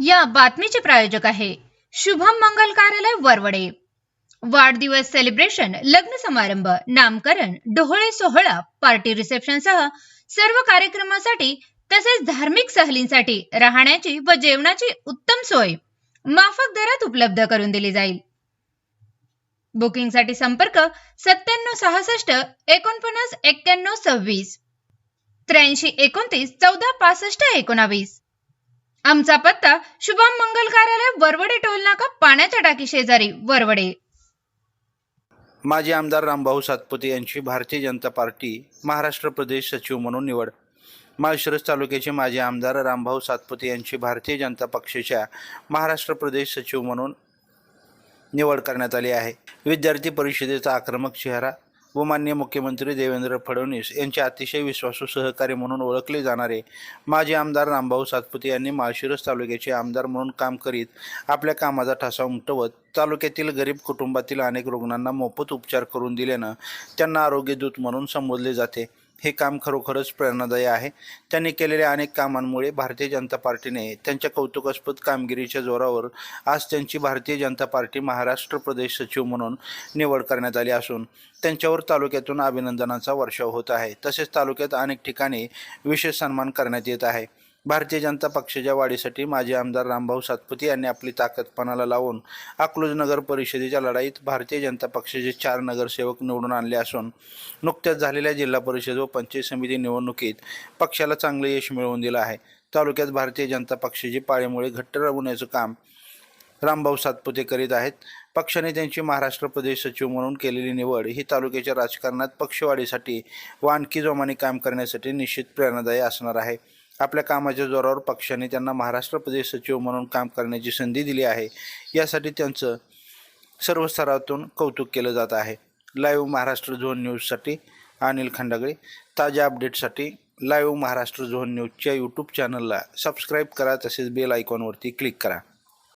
या बातमीचे प्रायोजक आहे शुभम मंगल कार्यालय वरवडे। वाढदिवस सेलिब्रेशन, लग्न समारंभ, नामकरण, डोहाळे सोहळा, पार्टी रिसेप्शन सह सर्व कार्यक्रमासाठी तसेच धार्मिक सहलींसाठी राहण्याची व जेवणाची उत्तम सोय माफक दरात उपलब्ध करून दिली जाईल। बुकिंगसाठी संपर्क 9766 49 91 26 83 29 14 65 19। आमचा पत्ता शुभम मंगल कार्यालय वरवडे टोल नाका पाण्याच्या टाकी शेजारी वरवडे। माजी आमदार रामभाऊ सातपुते यांची भारतीय जनता पार्टी महाराष्ट्र प्रदेश सचिव म्हणून निवड। माळशिरस तालुक्याचे माजी आमदार रामभाऊ सातपुते यांची भारतीय जनता पक्षाच्या महाराष्ट्र प्रदेश सचिव म्हणून निवड करण्यात आली आहे। विद्यार्थी परिषदेचा आक्रमक चेहरा व माननीय मुख्यमंत्री देवेंद्र फडणवीस यांचे अतिशय विश्वासू सहकारी म्हणून ओळखले जाणारे माजी आमदार रामभाऊ सातपुते यांनी माळशिरस तालुक्याचे आमदार म्हणून काम करीत आपल्या कामाचा ठसा उमटवत तालुक्यातील गरीब कुटुंबातील अनेक रुग्णांना मोफत उपचार करून दिल्यानं त्यांना आरोग्य दूत म्हणून संबोधले जाते। हे काम खरोखरच प्रेरणादायी आहे। त्यांनी केलेल्या अनेक कामांमुळे भारतीय जनता पार्टीने त्यांच्या कौतुकास्पद कामगिरीच्या जोरावर आज त्यांची भारतीय जनता पार्टी महाराष्ट्र प्रदेश सचिव म्हणून निवड करण्यात आली असून त्यांच्यावर तालुक्यातून अभिनंदनाचा वर्षाव होत आहे। तसेच तालुक्यात अनेक ठिकाणी विशेष सन्मान करण्यात येत आहे। भारतीय जनता पक्षाच्या वाढीसाठी माजी आमदार रामभाऊ सातपुते यांनी आपली ताकद पणाला लावून अकलूज नगर परिषदेच्या लढाईत भारतीय जनता पक्षाचे 4 नगरसेवक निवडून आणले असून नुकत्याच झालेल्या जिल्हा परिषद व पंचायत समिती निवडणुकीत पक्षाला चांगले यश मिळवून दिलं आहे। तालुक्यात भारतीय जनता पक्षाची पाळीमुळे घट्ट राबवण्याचं काम रामभाऊ सातपुते करीत आहेत। पक्षाने त्यांची महाराष्ट्र प्रदेश सचिव म्हणून केलेली निवड ही तालुक्याच्या राजकारणात पक्षवाढीसाठी व आणखी जोमाने काम करण्यासाठी निश्चित प्रेरणादायी असणार आहे। आपल्या कामाच्या जोरावर पक्षाने त्यांना महाराष्ट्र प्रदेश सचिव म्हणून काम करण्याची संधी दिली आहे। यासाठी त्यांचं सर्व स्तरातून कौतुक केलं जात आहे। लाईव्ह महाराष्ट्र झोन न्यूजसाठी अनिल खंडागळे। ताज्या अपडेटसाठी लाईव्ह महाराष्ट्र झोन न्यूजच्या यूट्यूब चॅनलला सबस्क्राईब करा, तसेच बेल आयकॉनवरती क्लिक करा।